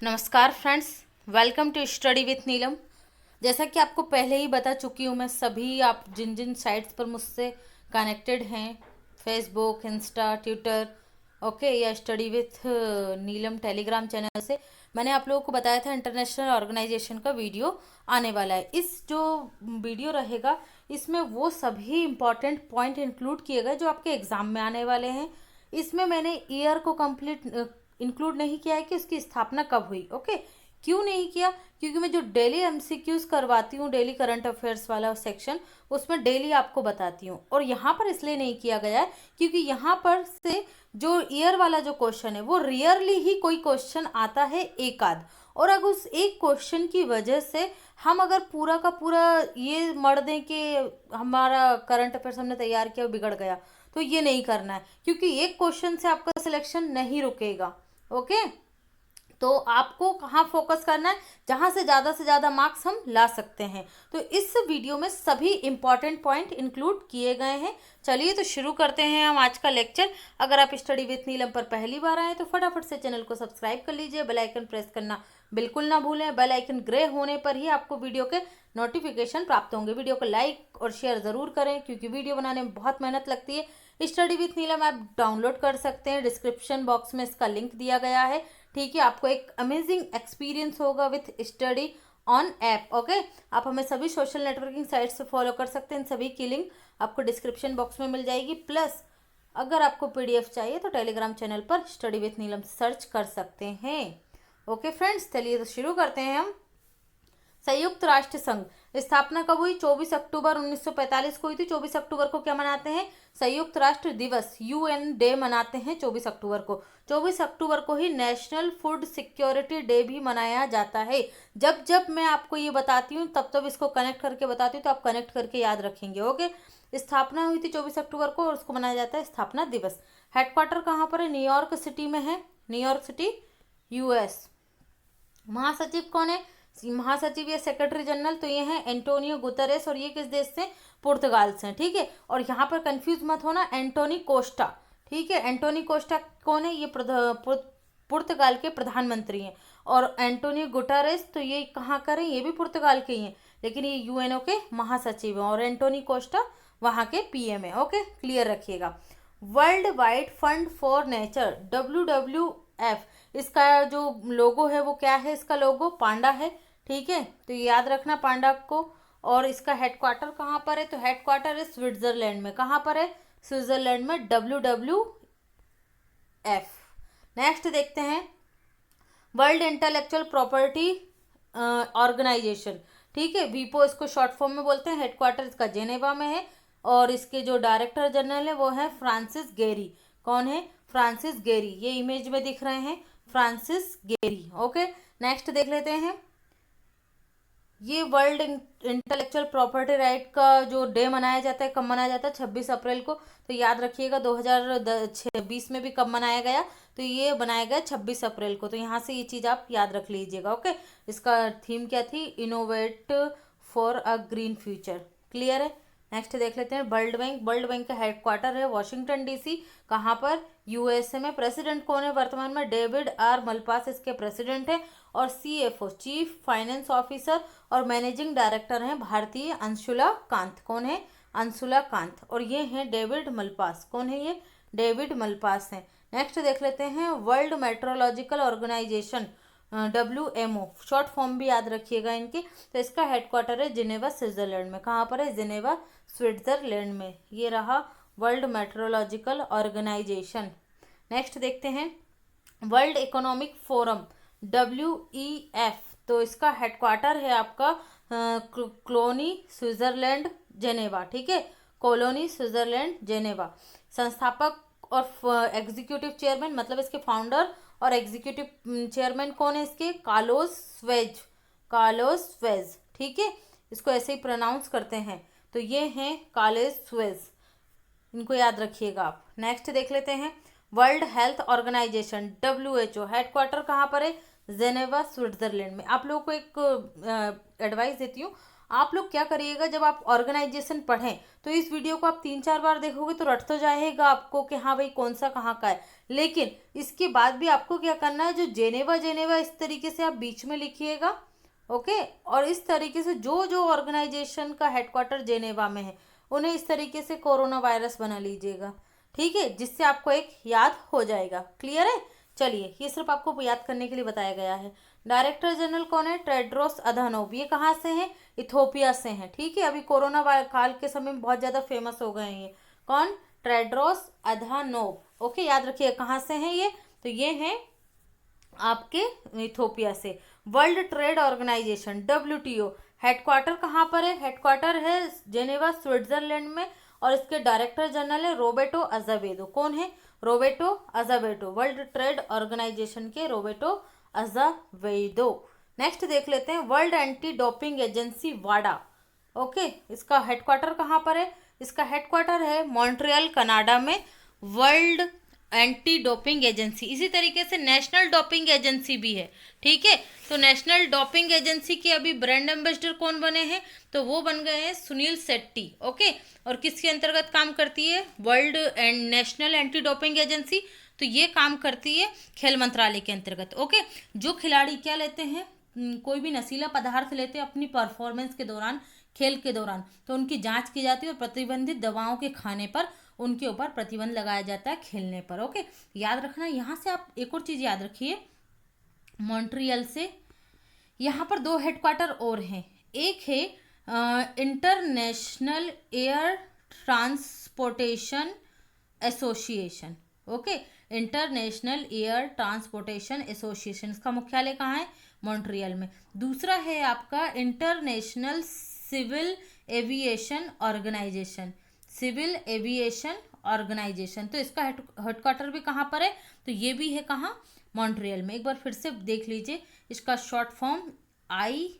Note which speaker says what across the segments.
Speaker 1: नमस्कार friends, welcome to study with Neelam. जैसा कि आपको पहले ही बता चुकी हूँ मैं, सभी आप जिन जिन साइट्स पर मुझसे कनेक्टेड हैं, फेसबुक, इंस्टा, ट्विटर, ओके, या study with Neelam Telegram channel से मैंने आप लोगों को बताया था इंटरनेशनल ऑर्गेनाइजेशन का वीडियो आने वाला है। इस जो वीडियो रहेगा इसमें वो सभी इंपॉर्टेंट पॉइंट इंक्लूड किए गए जो आपके एग्जाम में आने वाले हैं। इसमें मैंने ईयर को कंप्लीट इंक्लूड नहीं किया है कि उसकी स्थापना कब हुई। ओके, क्यों नहीं किया? क्योंकि मैं जो डेली एमसीक्यूज करवाती हूँ, डेली करंट अफेयर्स वाला सेक्शन, उसमें डेली आपको बताती हूँ। और यहाँ पर इसलिए नहीं किया गया है क्योंकि यहाँ पर से जो ईयर वाला जो क्वेश्चन है वो रियरली ही कोई क्वेश्चन आता है एक आध, और अगर उस एक क्वेश्चन की वजह से हम अगर पूरा का पूरा ये मर दें कि हमारा करंट अफेयर्स हमने तैयार किया बिगड़ गया, तो ये नहीं करना है। क्योंकि एक क्वेश्चन से आपका सिलेक्शन नहीं रुकेगा। ओके, तो आपको कहाँ फोकस करना है, जहां से ज़्यादा मार्क्स हम ला सकते हैं। तो इस वीडियो में सभी इंपॉर्टेंट पॉइंट इंक्लूड किए गए हैं। चलिए तो शुरू करते हैं हम आज का लेक्चर। अगर आप स्टडी विथ नीलम पर पहली बार आए तो फटाफट से चैनल को सब्सक्राइब कर लीजिए, बेल आइकन प्रेस करना बिल्कुल ना भूलें। बेल आइकन ग्रे होने पर ही आपको वीडियो के नोटिफिकेशन प्राप्त होंगे। वीडियो को लाइक और शेयर ज़रूर करें क्योंकि वीडियो बनाने में बहुत मेहनत लगती है। Study with Neelam app download कर सकते हैं, डिस्क्रिप्शन बॉक्स में इसका लिंक दिया गया है। ठीक है, आपको एक अमेजिंग एक्सपीरियंस होगा with study on app. Okay, आप हमें सभी सोशल नेटवर्किंग साइट्स से फॉलो कर सकते हैं, इन सभी की लिंक आपको डिस्क्रिप्शन बॉक्स में मिल जाएगी। प्लस अगर आपको पीडीएफ चाहिए तो टेलीग्राम चैनल पर स्टडी विथ नीलम सर्च कर सकते हैं। ओके फ्रेंड्स, चलिए तो शुरू करते हैं हम। संयुक्त राष्ट्र संघ स्थापना कब हुई? 24 अक्टूबर 1945 को हुई थी। 24 अक्टूबर को क्या मनाते हैं? संयुक्त राष्ट्र दिवस, यूएन डे मनाते हैं 24 अक्टूबर को। 24 अक्टूबर को ही नेशनल फूड सिक्योरिटी डे भी मनाया जाता है। जब जब मैं आपको ये बताती हूँ तब तब इसको कनेक्ट करके बताती हूँ, तो आप कनेक्ट करके याद रखेंगे। ओके, स्थापना हुई थी 24 अक्टूबर को और उसको मनाया जाता है स्थापना दिवस। हेडक्वार्टर कहाँ पर है? न्यूयॉर्क सिटी में है, न्यूयॉर्क सिटी, यूएस। महासचिव कौन है? महासचिव या सेक्रेटरी जनरल, तो ये हैं एंटोनियो गुतरेस, और ये किस देश से? पुर्तगाल से। ठीक है, और यहाँ पर कंफ्यूज मत होना, एंटोनी कोस्टा। ठीक है, एंटोनी कोस्टा कौन है? ये पुर्तगाल के प्रधानमंत्री हैं। और एंटोनियो गुटरेस तो ये कहाँ का है? ये भी पुर्तगाल के ही हैं, लेकिन ये यूएनओ के महासचिव हैं। और एंटोनी कोस्टा वहाँ के पीएम है। ओके, क्लियर रखिएगा। World wide fund for nature, WWF, इसका जो लोगो है वो क्या है? इसका लोगो पांडा है। ठीक है, तो याद रखना पांडा को। और इसका हेडक्वार्टर कहाँ पर है? तो हेडक्वार्टर है स्विट्जरलैंड में। कहाँ पर है? स्विट्जरलैंड में, WWF। नेक्स्ट देखते हैं, वर्ल्ड इंटेलेक्चुअल प्रॉपर्टी ऑर्गेनाइजेशन। ठीक है, वीपो इसको शॉर्ट फॉर्म में बोलते हैं। हेडक्वार्टर इसका जेनेवा में है और इसके जो डायरेक्टर जनरल है वो है फ्रांसिस गेरी। कौन है? फ्रांसिस गेरी, ये इमेज में दिख रहे हैं, फ्रांसिस गेरी। ओके, नेक्स्ट देख लेते हैं। ये वर्ल्ड इंटेलेक्चुअल प्रॉपर्टी राइट का जो डे मनाया जाता है, कब मनाया जाता है? 26 अप्रैल को। तो याद रखिएगा 2020 में भी कब मनाया गया? तो ये बनाया गया 26 अप्रैल को। तो यहाँ से ये चीज़ आप याद रख लीजिएगा। ओके, इसका थीम क्या थी? Innovate for a green future. Clear है? नेक्स्ट देख लेते हैं, वर्ल्ड बैंक। वर्ल्ड बैंक का हेडक्वार्टर है वॉशिंगटन डीसी। कहाँ पर? यूएसए में। प्रेसिडेंट कौन है वर्तमान में? डेविड आर मलपास इसके प्रेसिडेंट है। और सीएफओ, चीफ फाइनेंस ऑफिसर और मैनेजिंग डायरेक्टर हैं भारतीय अंशुला कांत। कौन है? अंशुला कांत। और ये हैं डेविड मलपास। कौन है ये? डेविड मलपास हैं। नेक्स्ट देख लेते हैं, world meteorological organization, WMO, short form भी याद रखिएगा इनकी। तो इसका हेडक्वार्टर है जिनेवा, स्विट्जरलैंड में। कहाँ पर है? जिनेवा, स्विट्जरलैंड में। ये रहा वर्ल्ड मेट्रोलॉजिकल ऑर्गेनाइजेशन। नेक्स्ट देखते हैं, वर्ल्ड इकोनॉमिक फोरम, WEF, तो इसका हेडक्वार्टर है आपका कोलोनी, स्विट्जरलैंड, जेनेवा। ठीक है, कोलोनी, स्विट्जरलैंड, जेनेवा। संस्थापक और एग्जीक्यूटिव चेयरमैन, मतलब इसके फाउंडर और एग्जीक्यूटिव चेयरमैन कौन है इसके? Carlos Suez, Carlos Suez. ठीक है, इसको ऐसे ही प्रोनाउंस करते हैं। तो ये हैं कार्लोस स्वेज, इनको याद रखिएगा आप। नेक्स्ट देख लेते हैं, world health organization, WHO, headquarter कहाँ पर है? जेनेवा, स्विट्जरलैंड में। आप लोगों को एक एडवाइस देती हूँ, आप लोग क्या करिएगा, जब आप ऑर्गेनाइजेशन पढ़ें तो इस वीडियो को आप 3-4 बार देखोगे तो रट तो जाएगा आपको कि हाँ भाई कौन सा कहाँ का है, लेकिन इसके बाद भी आपको क्या करना है, जो जेनेवा जेनेवा इस तरीके से आप बीच में लिखिएगा, ओके। और इस तरीके से जो जो ऑर्गेनाइजेशन का हेडक्वार्टर जेनेवा में है उन्हें इस तरीके से कोरोना वायरस बना लीजिएगा, ठीक है, जिससे आपको एक याद हो जाएगा। क्लियर है? चलिए, ये सिर्फ आपको याद करने के लिए बताया गया है। डायरेक्टर जनरल कौन है? Tedros Adhanom. ये कहाँ से हैं? इथोपिया से हैं, ठीक है। अभी कोरोना काल के समय में बहुत ज़्यादा फेमस हो गए हैं ये। कौन? टेड्रोस अधानोम, ओके, याद रखिए कहाँ से हैं ये, तो ये हैं आपके इथोपिया से। World trade organization WTO headquarter कहाँ पर है? हेडक्वार्टर है जेनेवा स्विट्जरलैंड में, और इसके डायरेक्टर जनरल है रोबेर्टो अज़ावेदो। कौन है? रोबेर्टो अज़ावेदो, वर्ल्ड ट्रेड ऑर्गेनाइजेशन के रोबेर्टो अज़ावेदो। नेक्स्ट देख लेते हैं, वर्ल्ड एंटी डोपिंग एजेंसी वाडा, ओके, इसका हेडक्वार्टर कहाँ पर है? इसका हेडक्वार्टर है मॉन्ट्रियल कनाडा में। वर्ल्ड एंटी डोपिंग एजेंसी, इसी तरीके से नेशनल डोपिंग एजेंसी भी है, ठीक है। तो नेशनल डोपिंग एजेंसी के अभी ब्रांड एम्बेसडर कौन बने हैं? तो वो बन गए हैं सुनील शेट्टी, ओके। और किसके अंतर्गत काम करती है? World and national anti doping agency, तो ये काम करती है खेल मंत्रालय के अंतर्गत, ओके। जो खिलाड़ी क्या लेते हैं, कोई भी नशीला पदार्थ लेते हैं अपनी परफॉर्मेंस के दौरान, खेल के दौरान, तो उनकी जांच की जाती है और प्रतिबंधित दवाओं के खाने पर उनके ऊपर प्रतिबंध लगाया जाता है खेलने पर, ओके। याद रखना, यहाँ से आप एक और चीज़ याद रखिए, मॉन्ट्रियल से यहाँ पर 2 हेडक्वार्टर और हैं। एक है international air transportation association, okay, international air transportation association, इसका मुख्यालय कहाँ है? मॉन्ट्रियल में। दूसरा है आपका international civil aviation organization, civil aviation organization, तो इसका हेडक्वार्टर भी कहाँ पर है? तो ये भी है कहाँ? मॉन्ट्रियल में। एक बार फिर से देख लीजिए, इसका शॉर्ट फॉर्म IATA,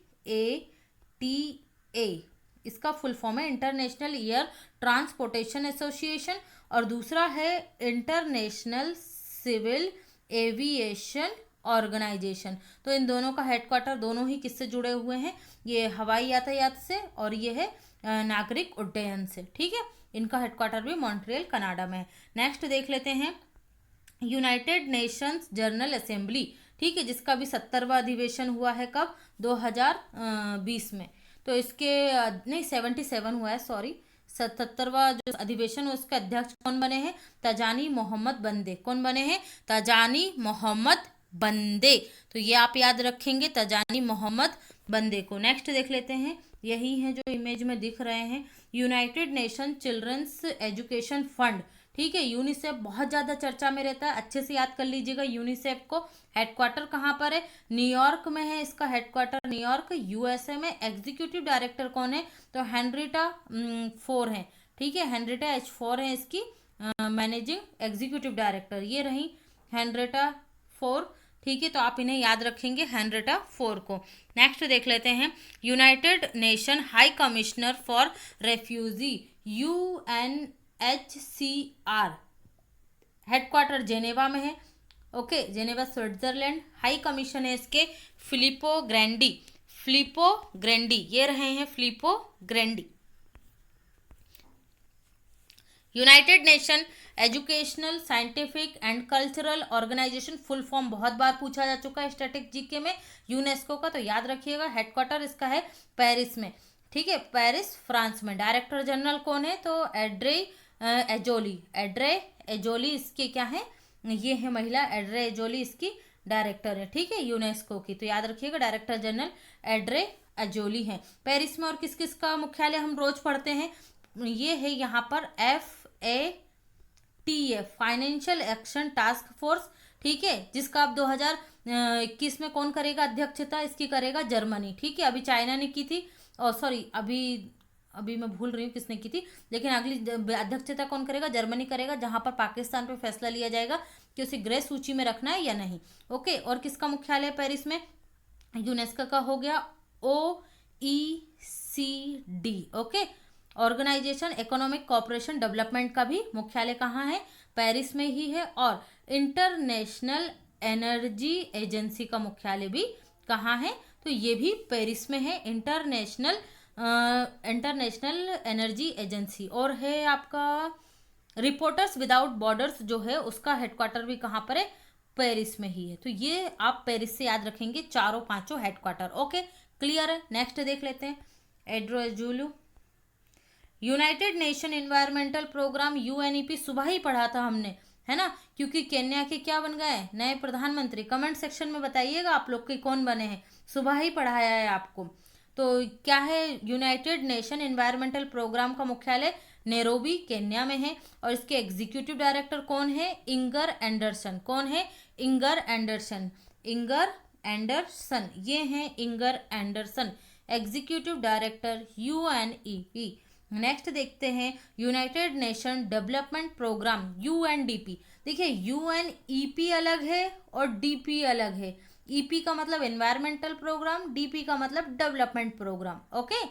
Speaker 1: इसका फुल फॉर्म है इंटरनेशनल एयर ट्रांसपोर्टेशन एसोसिएशन, और दूसरा है इंटरनेशनल सिविल एविएशन ऑर्गेनाइजेशन। तो इन दोनों का हेडक्वार्टर दोनों ही किससे जुड़े हुए हैं? ये हवाई यातायात से, और ये है नागरिक उड्डयन से, ठीक है। इनका हेडक्वार्टर भी मॉन्ट्रियल कनाडा में है। नेक्स्ट देख लेते हैं, यूनाइटेड नेशंस जनरल असेंबली, ठीक है, जिसका भी 70वां अधिवेशन हुआ है, कब? 2020 में। तो इसके नहीं 77 हुआ है, सॉरी, 77वां जो अधिवेशन है उसके अध्यक्ष कौन बने हैं? तजानी मोहम्मद बंदे। कौन बने हैं? तजानी मोहम्मद बंदे, तो ये आप याद रखेंगे, तजानी मोहम्मद बंदे को। नेक्स्ट देख लेते हैं, यही है जो इमेज में दिख रहे हैं, United nation children's education fund, ठीक है। यूनिसेफ बहुत ज़्यादा चर्चा में रहता है, अच्छे से याद कर लीजिएगा यूनिसेफ को। हेडक्वार्टर कहाँ पर है? न्यूयॉर्क में है इसका हेडक्वार्टर, न्यूयॉर्क USA में। एग्जीक्यूटिव डायरेक्टर कौन है? तो हेनरिटा 4 है, ठीक है, हेनरिटा H4 है इसकी मैनेजिंग एग्जीक्यूटिव डायरेक्टर, ये रही हेनरिटा 4, ठीक है। तो आप इन्हें याद रखेंगे, हेनरिटा 4 को। नेक्स्ट देख लेते हैं, United Nation High Commissioner for Refugee UNHCR, headquarter Geneva में है, okay, Geneva Switzerland. High Commission है इसके फिलिपो ग्रैंडी, फिलिपो ग्रैंडी, ये रहे हैं Filippo Grandi. United Nation Educational Scientific and Cultural Organization, full form बहुत बार पूछा जा चुका है स्टैटिक जीके में, यूनेस्को का, तो याद रखिएगा। हेडक्वार्टर इसका है पेरिस में, ठीक है, पेरिस फ्रांस में। डायरेक्टर जनरल कौन है? तो एड्रे एजोली, एड्रे एजोली इसके क्या है? ये है महिला, एड्रे एजोली इसकी डायरेक्टर है, ठीक है, यूनेस्को की। तो याद रखिएगा डायरेक्टर जनरल एड्रे एजोली है। पेरिस में और किस किस का मुख्यालय हम रोज पढ़ते हैं? ये है यहाँ पर FATF, financial action task force, ठीक है, जिसका अब 2021 में कौन करेगा अध्यक्षता? इसकी करेगा जर्मनी, ठीक है। अभी चाइना ने की थी, और सॉरी अभी मैं भूल रही हूँ किसने की थी, लेकिन अगली अध्यक्षता कौन करेगा? जर्मनी करेगा, जहां पर पाकिस्तान पे फैसला लिया जाएगा कि उसे ग्रे सूची में रखना है या नहीं, ओके। और किसका मुख्यालय पेरिस में? यूनेस्को का हो गया OECD, okay, organization economic cooperation development का भी मुख्यालय कहाँ है? पेरिस में ही है। और इंटरनेशनल एनर्जी एजेंसी का मुख्यालय भी कहाँ है? तो ये भी पेरिस में है। इंटरनेशनल इंटरनेशनल एनर्जी एजेंसी, और है आपका रिपोर्टर्स विदाउट बॉर्डर्स जो है उसका हेडक्वार्टर भी कहाँ पर है, पेरिस में ही है। तो ये आप पेरिस से याद रखेंगे चारों पांचों हेडक्वार्टर। ओके, क्लियर है। नेक्स्ट देख लेते हैं, एड्रोजूलू, United Nation Environmental Program, UNEP, सुबह ही पढ़ा था हमने, है ना, क्योंकि केन्या के क्या बन गए, नए प्रधानमंत्री। कमेंट सेक्शन में बताइएगा आप लोग के कौन बने हैं, सुबह ही पढ़ाया है आपको। तो क्या है, यूनाइटेड नेशन एनवायरमेंटल प्रोग्राम का मुख्यालय नैरोबी केन्या में है, और इसके एग्जीक्यूटिव डायरेक्टर कौन है, इंगर एंडरसन। कौन है, इंगर एंडरसन, इंगर एंडरसन, ये हैं Inger Andersen, executive director UNEP. Next देखते हैं, United nation development programme, UNDP. देखिए यूएनईपी अलग है और डीपी अलग है। ईपी का मतलब एनवायरमेंटल प्रोग्राम, डीपी का मतलब डेवलपमेंट प्रोग्राम। ओके,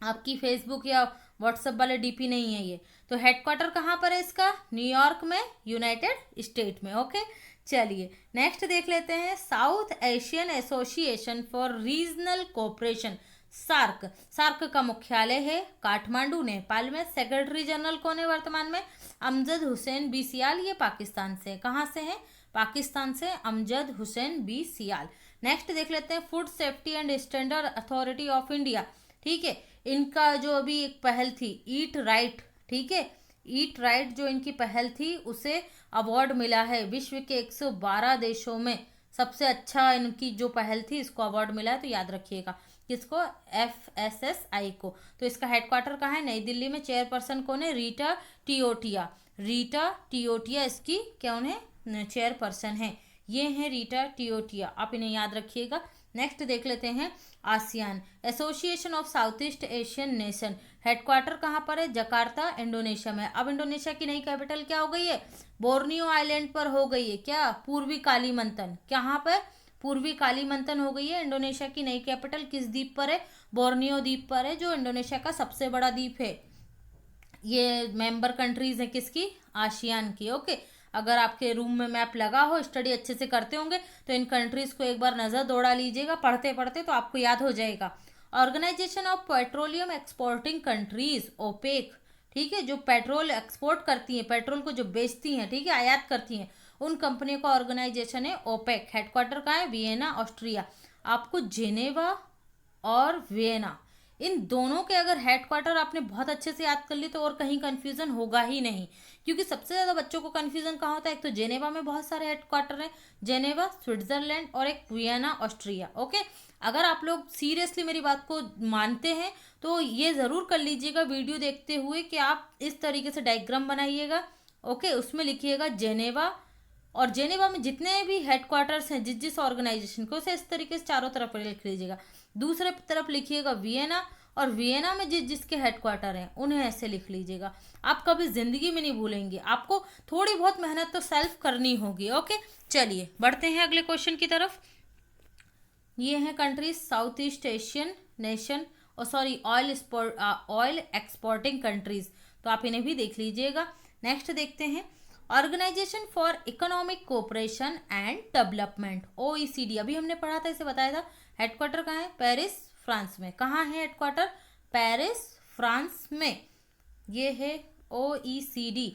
Speaker 1: आपकी फेसबुक या व्हाट्सएप वाले डीपी नहीं है ये। तो हेडक्वार्टर कहाँ पर है इसका, न्यूयॉर्क में, यूनाइटेड स्टेट में। ओके, चलिए नेक्स्ट देख लेते हैं, south Asian association for regional cooperation, SAARC. SAARC का मुख्यालय है काठमांडू, नेपाल में। सेक्रेटरी जनरल कौन है वर्तमान में, अमजद हुसैन बी सियाल, ये पाकिस्तान से। कहाँ से है, पाकिस्तान से, अमजद हुसैन बी सियाल। नेक्स्ट देख लेते हैं, food safety and standard authority of India. ठीक है, इनका जो अभी एक पहल थी, ईट राइट, ठीक है, ईट राइट जो इनकी पहल थी उसे अवार्ड मिला है। विश्व के 112 देशों में सबसे अच्छा इनकी जो पहल थी इसको अवार्ड मिला है। तो याद रखिएगा किसको, FSSAI को। तो इसका हेडक्वार्टर कहाँ है, नई दिल्ली में। चेयरपर्सन कौन है, रीटा टियोटिया, रीटा टियोटिया इसकी कौन है, चेयरपर्सन है, ये है रीटा टियोटिया, आप इन्हें याद रखिएगा। नेक्स्ट देख लेते हैं, ASEAN association of south east Asian nation, headquarter कहाँ पर है, जकार्ता, इंडोनेशिया में। अब इंडोनेशिया की नई कैपिटल क्या हो गई है, बोर्नियो आइलैंड पर हो गई है, क्या, पूर्वी कालीमंतन। कहाँ पर, पूर्वी कालीमंतन हो गई है इंडोनेशिया की नई कैपिटल। किस द्वीप पर है, बोर्नियो द्वीप पर है, जो इंडोनेशिया का सबसे बड़ा द्वीप है। ये मेंबर कंट्रीज है किसकी, आसियान की। ओके, अगर आपके रूम में मैप लगा हो, स्टडी अच्छे से करते होंगे, तो इन कंट्रीज को एक बार नज़र दौड़ा लीजिएगा पढ़ते पढ़ते, तो आपको याद हो जाएगा। Organization of petroleum exporting countries, OPEC, ठीक है, जो पेट्रोल एक्सपोर्ट करती हैं, पेट्रोल को जो बेचती हैं, ठीक है, आयात करती हैं, उन कंपनियों का ऑर्गेनाइजेशन है ओपेक। हेडक्वार्टर कहाँ है, वियना, ऑस्ट्रिया। आपको जेनेवा और वियना, इन दोनों के अगर हेडक्वार्टर आपने बहुत अच्छे से याद कर ली तो और कहीं कंफ्यूजन होगा ही नहीं, क्योंकि सबसे ज़्यादा बच्चों को कंफ्यूजन कहाँ होता है, एक तो जेनेवा में बहुत सारे हेडक्वार्टर हैं, जेनेवा स्विट्जरलैंड, और एक वियना ऑस्ट्रिया। ओके, अगर आप लोग सीरियसली मेरी बात को मानते हैं तो ये ज़रूर कर लीजिएगा वीडियो देखते हुए कि आप इस तरीके से डायग्राम बनाइएगा। ओके, उसमें लिखिएगा जेनेवा, और जेनेवा में जितने भी हेडक्वार्टर्स हैं जिस जिस ऑर्गेनाइजेशन को, उसे इस तरीके से चारों तरफ लिख लीजिएगा। दूसरे तरफ लिखिएगा वियना, और वियना में जिस जिसके हेडक्वार्टर हैं उन्हें ऐसे लिख लीजिएगा। आप कभी जिंदगी में नहीं भूलेंगे, आपको थोड़ी बहुत मेहनत तो सेल्फ करनी होगी। ओके, चलिए बढ़ते हैं अगले क्वेश्चन की तरफ। ये हैं countries south east Asian nation, और सॉरी ऑयल एक्सपोर्टिंग कंट्रीज, तो आप इन्हें भी देख लीजिएगा। नेक्स्ट देखते हैं, organization for economic cooperation and development, OECD, अभी हमने पढ़ा था, इसे बताया था। हेडक्वार्टर कहाँ है, पेरिस, फ्रांस में। कहाँ है हेडक्वार्टर, पेरिस, फ्रांस में। ये है OECD,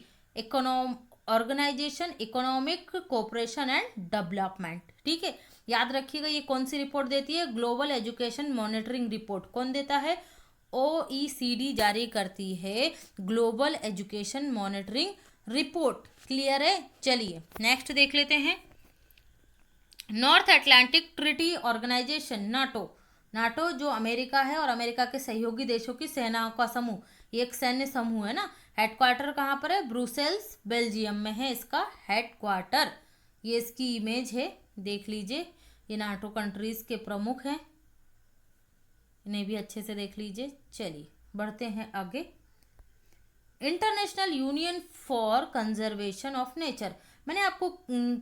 Speaker 1: organization economic cooperation and development. ठीक है, याद रखिएगा ये कौन सी रिपोर्ट देती है, ग्लोबल एजुकेशन मॉनिटरिंग रिपोर्ट। कौन देता है, OECD जारी करती है global education monitoring report. Clear है, चलिए नेक्स्ट देख लेते हैं, north Atlantic treaty organization, NATO. NATO जो अमेरिका है और अमेरिका के सहयोगी देशों की सेनाओं का समूह, ये एक सैन्य समूह है ना। हेडक्वार्टर कहाँ पर है, ब्रुसेल्स, बेल्जियम में है इसका हेडक्वार्टर। ये इसकी इमेज है, देख लीजिए। ये नाटो कंट्रीज के प्रमुख हैं, इन्हें भी अच्छे से देख लीजिए। चलिए बढ़ते हैं आगे, international union for conservation of nature. मैंने आपको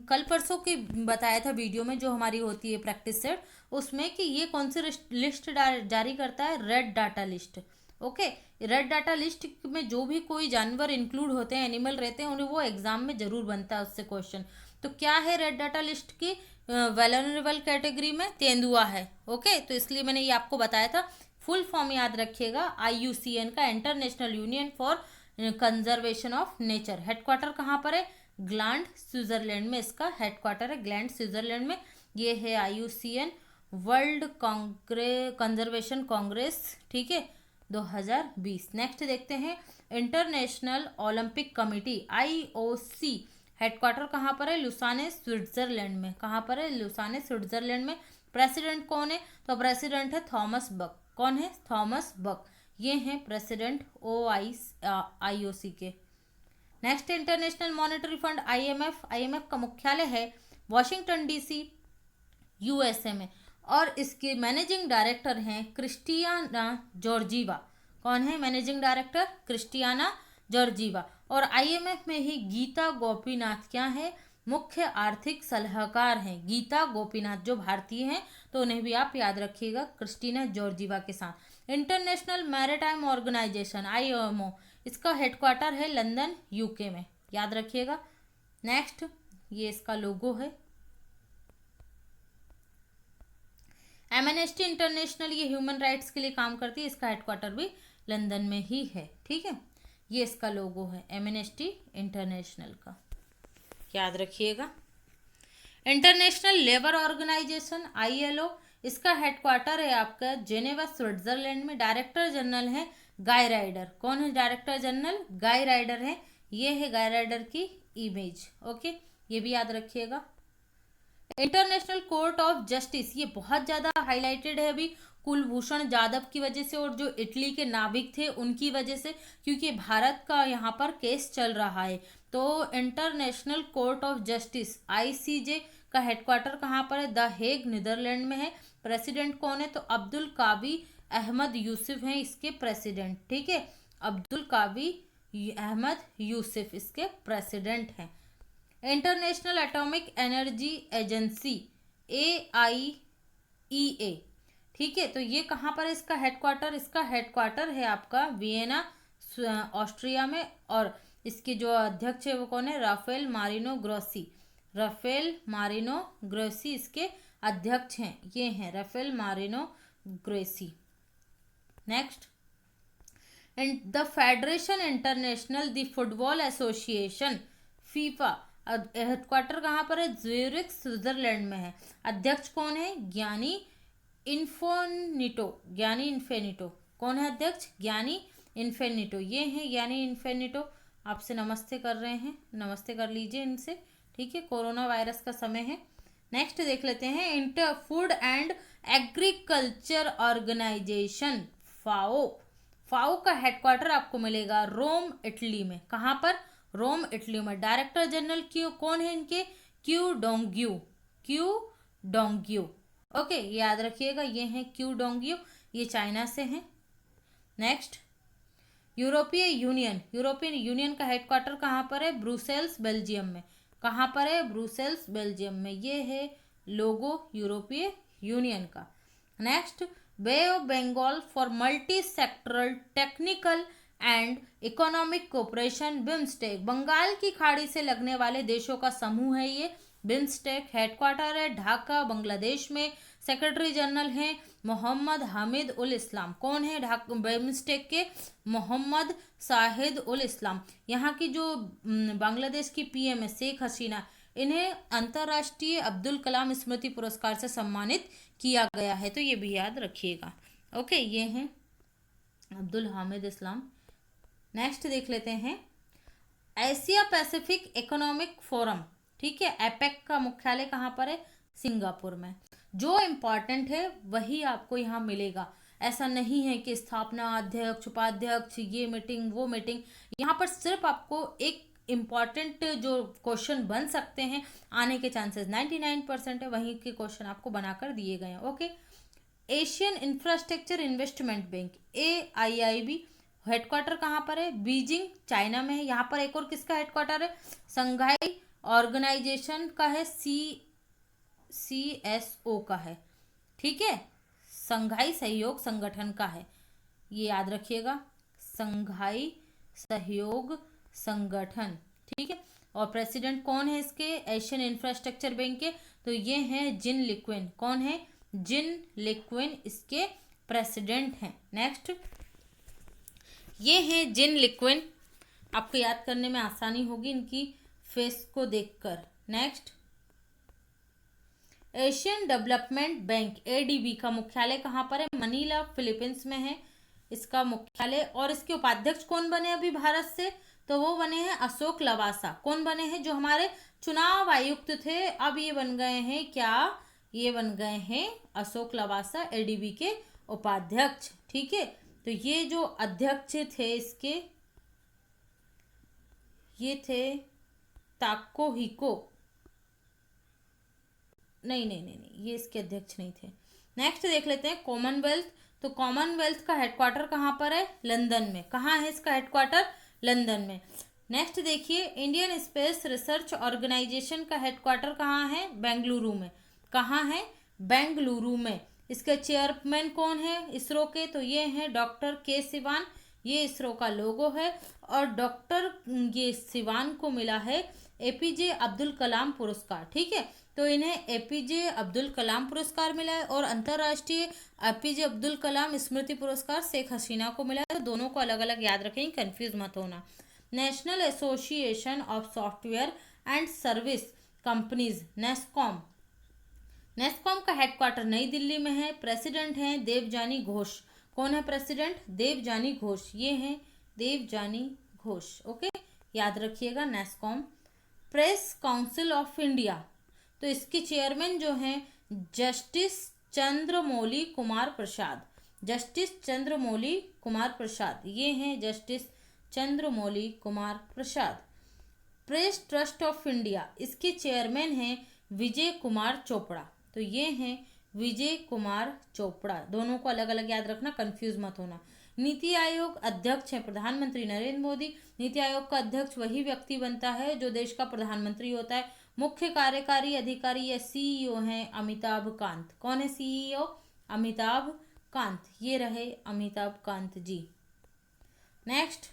Speaker 1: कल परसों की बताया था वीडियो में, जो हमारी होती है प्रैक्टिस सेट, उसमें कि ये कौन सी लिस्ट जारी करता है, red data list. Okay, red data list में जो भी कोई जानवर इंक्लूड होते हैं, एनिमल रहते हैं, उन्हें वो एग्जाम में जरूर बनता है उससे क्वेश्चन। तो क्या है रेड डाटा लिस्ट की, वेलनरेबल कैटेगरी में तेंदुआ है। ओके, तो इसलिए मैंने ये आपको बताया था। फुल फॉर्म याद रखिएगा IUCN का, international union for conservation of nature. Headquarter कहाँ पर है? ग्लैंड स्विट्जरलैंड में इसका हेडक्वार्टर है, ग्लैंड स्विट्जरलैंड में। ये है IUCN वर्ल्ड कंजर्वेशन कांग्रेस, ठीक है, 2020। नेक्स्ट देखते हैं international Olympic committee IOC, headquarter कहाँ पर है? लुसाने स्विट्जरलैंड में। कहाँ पर है? लुसाने स्विट्जरलैंड में। प्रेसिडेंट कौन है? तो प्रेसिडेंट है थॉमस बक। कौन है? थॉमस बक। ये हैं प्रेसिडेंट IOC के। Next international monetary fund IMF का मुख्यालय है वॉशिंगटन DC USA में, और इसके मैनेजिंग डायरेक्टर हैं क्रिस्टियाना जॉर्जीवा। कौन है मैनेजिंग डायरेक्टर? Kristalina Georgieva. और IMF में ही गीता गोपीनाथ क्या है? मुख्य आर्थिक सलाहकार हैं। गीता गोपीनाथ जो भारतीय हैं, तो उन्हें भी आप याद रखिएगा क्रिस्टीना जॉर्जीवा के साथ। इंटरनेशनल मैरीटाइम ऑर्गेनाइजेशन IMO, इसका हेडक्वार्टर है लंदन UK में, याद रखिएगा। नेक्स्ट ये इसका लोगो है। एमनेस्टी इंटरनेशनल, ये ह्यूमन राइट्स के लिए काम करती है, इसका हेडक्वार्टर भी लंदन में ही है, ठीक है। ये इसका लोगो है एमनेस्टी इंटरनेशनल का, याद रखिएगा। इंटरनेशनल लेबर ऑर्गेनाइजेशन ILO, इसका हेडक्वार्टर है आपका जेनेवा स्विट्जरलैंड में। डायरेक्टर जनरल है गाय राइडर। कौन है डायरेक्टर जनरल? गाय राइडर है। ये है गाय राइडर की इमेज, ओके, ये भी याद रखिएगा। इंटरनेशनल कोर्ट ऑफ जस्टिस, ये बहुत ज्यादा हाईलाइटेड है अभी कुलभूषण जाधव की वजह से और जो इटली के नाविक थे उनकी वजह से, क्योंकि भारत का यहाँ पर केस चल रहा है। तो international court of justice ICJ का हेडक्वार्टर कहाँ पर है? द हेग नीदरलैंड में है। प्रेसिडेंट कौन है? तो अब्दुल कावी अहमद यूसुफ हैं इसके प्रेसिडेंट, ठीक है। अब्दुल कावी अहमद यूसुफ इसके प्रेसिडेंट हैं। International atomic energy agency AIEA, ठीक है, तो ये कहाँ पर है इसका हेडक्वार्टर? इसका हेडक्वार्टर है आपका वियना ऑस्ट्रिया में, और इसके जो अध्यक्ष है वो कौन है? Rafael Mariano Grossi. Rafael Mariano Grossi इसके अध्यक्ष हैं, ये हैं Rafael Mariano Grossi. Next the federation international de football association FIFA, headquarter कहाँ पर है? ज्यूरिख स्विट्जरलैंड में है। अध्यक्ष कौन है? ज्ञानी इन्फेनिटो। कौन है अध्यक्ष? ज्ञानी इन्फेनिटो। ये है ज्ञानी इन्फेनिटो, आपसे नमस्ते कर रहे हैं, नमस्ते कर लीजिए इनसे, ठीक है, कोरोना वायरस का समय है। नेक्स्ट देख लेते हैं inter food and agriculture organization FAO का हेडक्वार्टर आपको मिलेगा रोम इटली में। कहाँ पर? रोम इटली में। डायरेक्टर जनरल कौन है इनके? क्यू डोंग्यू, ओके, याद रखिएगा, ये हैं क्यू डोंग्यू, ये चाइना से हैं। नेक्स्ट यूरोपियन यूनियन का हेडक्वार्टर कहाँ पर है? ब्रुसेल्स बेल्जियम में। कहाँ पर है? ब्रुसेल्स बेल्जियम में। ये है लोगो यूरोपीय यूनियन का। Next bay of Bengal for multi sectoral technical and economic cooperation BIMSTEC, Bengal की खाड़ी से लगने वाले देशों का समूह है ये बिम्स्टेक। हेडक्वार्टर है ढाका बांग्लादेश में। सेक्रेटरी जनरल हैं मोहम्मद हामिद उल इस्लाम। कौन है बिम्स्टेक के? मोहम्मद साहिद उल इस्लाम। यहाँ की जो बांग्लादेश की PM है शेख हसीना, इन्हें अंतर्राष्ट्रीय अब्दुल कलाम स्मृति पुरस्कार से सम्मानित किया गया है, तो ये भी याद रखिएगा, ओके। ये हैं अब्दुल हामिद इस्लाम। नेक्स्ट देख लेते हैं एशिया पैसिफिक इकोनॉमिक फोरम, ठीक है, एपेक का मुख्यालय कहाँ पर है? सिंगापुर में। जो इम्पॉर्टेंट है वही आपको यहाँ मिलेगा, ऐसा नहीं है कि स्थापना अध्यक्ष उपाध्यक्ष ये मीटिंग वो मीटिंग, यहाँ पर सिर्फ आपको एक इम्पॉर्टेंट जो क्वेश्चन बन सकते हैं आने के चांसेस 99% है, वहीं के क्वेश्चन आपको बनाकर दिए गए हैं, okay. Asian infrastructure investment bank AIIB, headquarter कहाँ पर है? बीजिंग चाइना में है। यहाँ पर एक और किसका हेडक्वार्टर है? संघाई ऑर्गेनाइजेशन का है, CSO का है, ठीक है, संघाई सहयोग संगठन का है, ये याद रखिएगा, संघाई सहयोग संगठन, ठीक है। और प्रेसिडेंट कौन है इसके एशियन इंफ्रास्ट्रक्चर बैंक के? तो ये हैं जिन लिक्विन। कौन है? जिन लिक्विन इसके प्रेसिडेंट हैं। नेक्स्ट, ये हैं जिन लिक्विन, आपको याद करने में आसानी होगी इनकी फेस को देखकर। Next, Asian development bank ADB का मुख्यालय कहाँ पर है? मनीला, फिलीपींस में है इसका मुख्यालय। और इसके उपाध्यक्ष कौन बने अभी भारत से? तो वो बने हैं अशोक लवासा। कौन बने हैं? जो हमारे चुनाव आयुक्त थे, अब ये बन गए हैं क्या? ये बन गए हैं अशोक लवासा एडीबी के उपाध्यक्ष। ठीक है, तो ये जो अध्यक्ष थे इसके, ये थे ताको हिको, नहीं, ये इसके अध्यक्ष नहीं थे। नेक्स्ट देख लेते हैं कॉमनवेल्थ। तो कॉमनवेल्थ का हेडक्वार्टर कहाँ पर है? लंदन में। कहाँ है इसका हेडक्वार्टर? लंदन में। नेक्स्ट देखिए, इंडियन स्पेस रिसर्च ऑर्गेनाइजेशन का हेडक्वार्टर कहाँ है? बेंगलुरु में। कहाँ है? बेंगलुरु में। इसके चेयरमैन कौन है इसरो के? तो ये हैं डॉक्टर के सिवान। ये इसरो का लोगो है। और डॉक्टर ये सिवान को मिला है एपीजे अब्दुल कलाम पुरस्कार। ठीक है, तो इन्हें एपीजे अब्दुल कलाम पुरस्कार मिला है और अंतर्राष्ट्रीय एपीजे अब्दुल कलाम स्मृति पुरस्कार शेख हसीना को मिला है। तो दोनों को अलग अलग याद रखेंगे, कंफ्यूज मत होना। National association of software and service companies NASSCOM, NASSCOM का हेडक्वार्टर नई दिल्ली में है। प्रेसिडेंट हैं देवजानी घोष। कौन है प्रेसिडेंट? देवजानी घोष। ये हैं देवजानी घोष। ओके, याद रखिएगा NASSCOM. Press council of India, तो इसके चेयरमैन जो हैं जस्टिस चंद्रमौली कुमार प्रसाद। जस्टिस चंद्रमौली कुमार प्रसाद, ये हैं justice Chandramouli Kumar Prasad. Press trust of India, इसके चेयरमैन हैं विजय कुमार चोपड़ा। तो ये हैं विजय कुमार चोपड़ा। दोनों को अलग अलग याद रखना, कंफ्यूज मत होना। नीति आयोग अध्यक्ष हैं प्रधानमंत्री नरेंद्र मोदी। नीति आयोग का अध्यक्ष वही व्यक्ति बनता है जो देश का प्रधानमंत्री होता है। मुख्य कार्यकारी अधिकारी या सीईओ हैं अमिताभ कांत। कौन है सीईओ? अमिताभ कांत। ये रहे Amitabh Kant ji. Next,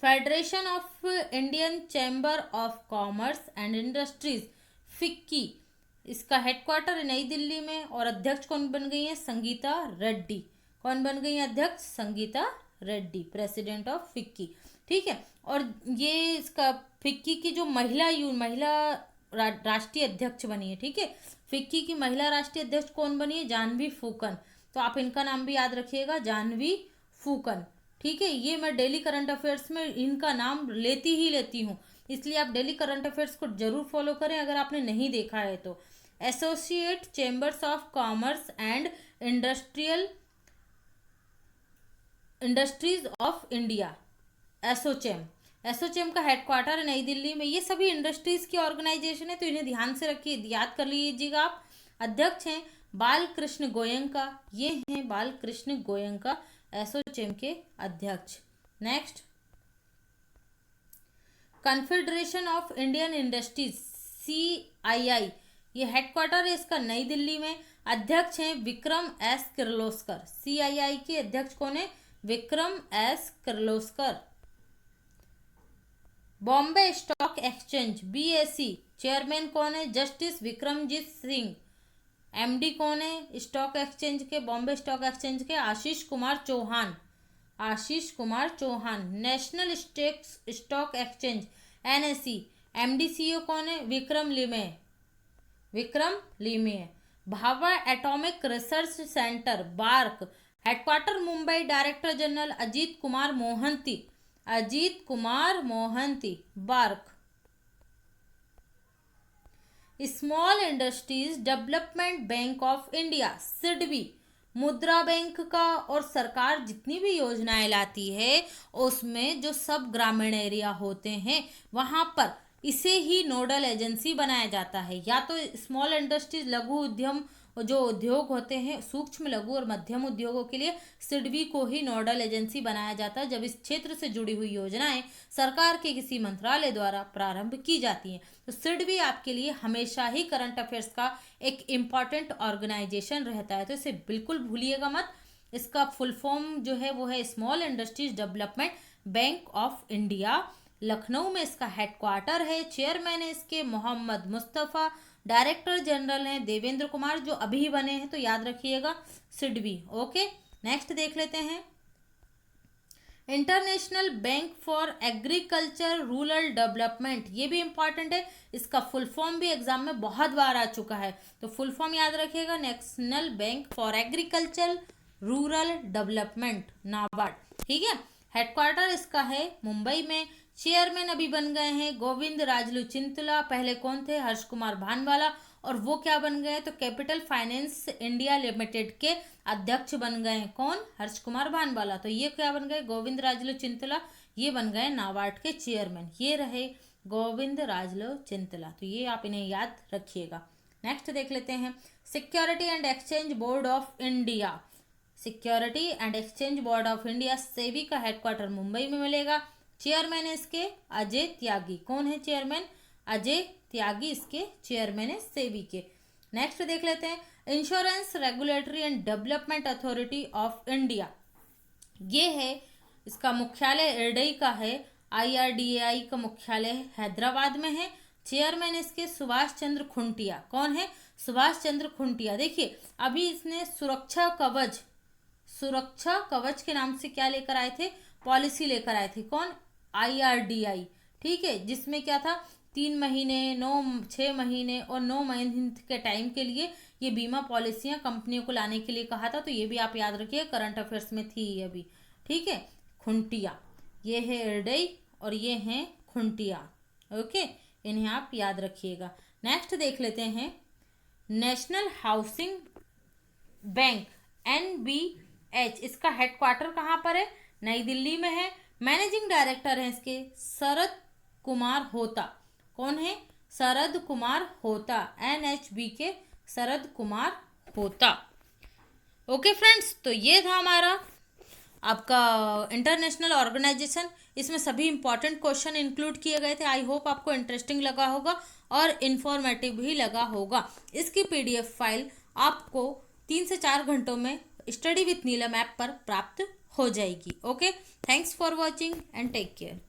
Speaker 1: Federation of Indian Chamber of Commerce and Industries FICCI, इसका हेडक्वार्टर नई दिल्ली में। और अध्यक्ष कौन बन गई है? संगीता रेड्डी। कौन बन गई है अध्यक्ष? Sangeeta Reddy, president of FICCI. ठीक है, और ये इसका फिक्की की जो महिला राष्ट्रीय अध्यक्ष बनी है। ठीक है, फिक्की की महिला राष्ट्रीय अध्यक्ष कौन बनी है? जानवी फूकन। तो आप इनका नाम भी याद रखिएगा, जानवी फूकन। ठीक है, ये मैं डेली करंट अफेयर्स में इनका नाम लेती ही लेती हूँ, इसलिए आप डेली करंट अफेयर्स को जरूर फॉलो करें अगर आपने नहीं देखा है तो। Associate chambers of Commerce and industries of India, ASSOCHAM. ASSOCHAM का हेडक्वार्टर है नई दिल्ली में। ये सभी इंडस्ट्रीज की ऑर्गेनाइजेशन है, तो इन्हें ध्यान से रखिए, याद कर लीजिएगा आप। अध्यक्ष हैं बालकृष्ण गोयंका। ये हैं बालकृष्ण गोयंका, एसोचेम के अध्यक्ष। Next, confederation of Indian industries CII, ये हेडक्वार्टर है इसका नई दिल्ली में। अध्यक्ष हैं विक्रम एस किर्लोस्कर। CII के अध्यक्ष कौन है? Vikram S Kirloskar. Bombay Stock exchange BSE, chairman कौन है? जस्टिस विक्रमजीत सिंह। MD कौन है स्टॉक एक्सचेंज के, बॉम्बे स्टॉक एक्सचेंज के? Ashish Kumar Chauhan. Ashish Kumar Chauhan. National Stock Exchange NSE, MD CEO कौन है? Vikram Limaye. Vikram Limaye. Bhabha Atomic Research Centre BARC, headquarter Mumbai. Director general Ajit Kumar Mohanty. Ajit Kumar Mohanty, BARC. Small Industries Development Bank of India SIDBI, Mudra bank का। और सरकार जितनी भी योजनाएं लाती है उसमें जो सब ग्रामीण एरिया होते हैं वहां पर इसे ही नोडल एजेंसी बनाया जाता है। या तो स्मॉल इंडस्ट्रीज लघु उद्यम जो उद्योग होते हैं, सूक्ष्म लघु और मध्यम उद्योगों के लिए SIDBI को ही नोडल एजेंसी बनाया जाता है जब इस क्षेत्र से जुड़ी हुई योजनाएं सरकार के किसी मंत्रालय द्वारा प्रारंभ की जाती हैं। तो SIDBI आपके लिए हमेशा ही करंट अफेयर्स का एक इम्पॉर्टेंट ऑर्गेनाइजेशन रहता है, तो इसे बिल्कुल भूलिएगा मत। इसका फुल फॉर्म जो है वो है small Industries Development Bank of India. Lucknow में इसका हेडक्वार्टर है। चेयरमैन है इसके मोहम्मद मुस्तफ़ा डायरेक्टर जनरल हैं देवेंद्र कुमार, जो अभी बने हैं, तो याद रखिएगा सिडबी। ओके, नेक्स्ट देख लेते हैं। International bank for agriculture rural development, ये भी इंपॉर्टेंट है, इसका फुल फॉर्म भी एग्जाम में बहुत बार आ चुका है, तो फुल फॉर्म याद रखिएगा, national bank for agriculture rural development, NABARD. ठीक है, हेडक्वार्टर इसका है मुंबई में। चेयरमैन अभी बन गए हैं गोविंद राजलू चिंतला, पहले कौन थे, हर्ष कुमार भानवाला, और वो क्या बन गए, तो कैपिटल फाइनेंस इंडिया लिमिटेड के अध्यक्ष बन गए हैं, कौन, हर्ष कुमार भानवाला। तो ये क्या बन गए, गोविंद राजलू चिंतला, ये बन गए नाबार्ड के चेयरमैन, ये रहे गोविंद राजलू चिंतला, तो ये आप इन्हें याद रखिएगा। नेक्स्ट देख लेते हैं, security and exchange board of India, security and exchange board of India SEBI का हेडक्वार्टर मुंबई में मिलेगा। चेयरमैन है इसके अजय त्यागी, कौन है चेयरमैन, अजय त्यागी इसके चेयरमैन है सेबी के। नेक्स्ट देख लेते हैं, insurance regulatory and development authority of India, ये है, इसका मुख्यालय इरडई का है, IRDAI का मुख्यालय हैदराबाद में है। चेयरमैन इसके सुभाष चंद्र खुंटिया, कौन है, सुभाष चंद्र खुंटिया। देखिए अभी इसने सुरक्षा कवच के नाम से क्या लेकर आए थे, पॉलिसी लेकर आए थे, कौन, IRDAI। ठीक है, जिसमें क्या था, 3 महीने, 6 महीने और 9 महीने के टाइम के लिए ये बीमा पॉलिसियां कंपनियों को लाने के लिए कहा था, तो ये भी आप याद रखिए, करंट अफेयर्स में थी ये अभी। ठीक है, खुंटिया, ये है इरडई और ये हैं खुंटिया। ओके, इन्हें आप याद रखिएगा। नेक्स्ट देख लेते हैं, नेशनल हाउसिंग बैंक NBH, इसका हेडक्वार्टर कहाँ पर है, नई दिल्ली में है। मैनेजिंग डायरेक्टर हैं इसके शरद कुमार होता, कौन है, शरद कुमार होता, NHB के शरद कुमार होता। ओके फ्रेंड्स, तो ये था हमारा आपका इंटरनेशनल ऑर्गेनाइजेशन, इसमें सभी इंपॉर्टेंट क्वेश्चन इंक्लूड किए गए थे। आई होप आपको इंटरेस्टिंग लगा होगा और इन्फॉर्मेटिव भी लगा होगा। इसकी PDF फाइल आपको 3 से 4 घंटों में स्टडी विथ नीलम ऐप पर प्राप्त हो जाएगी। Okay, thanks for watching and take care.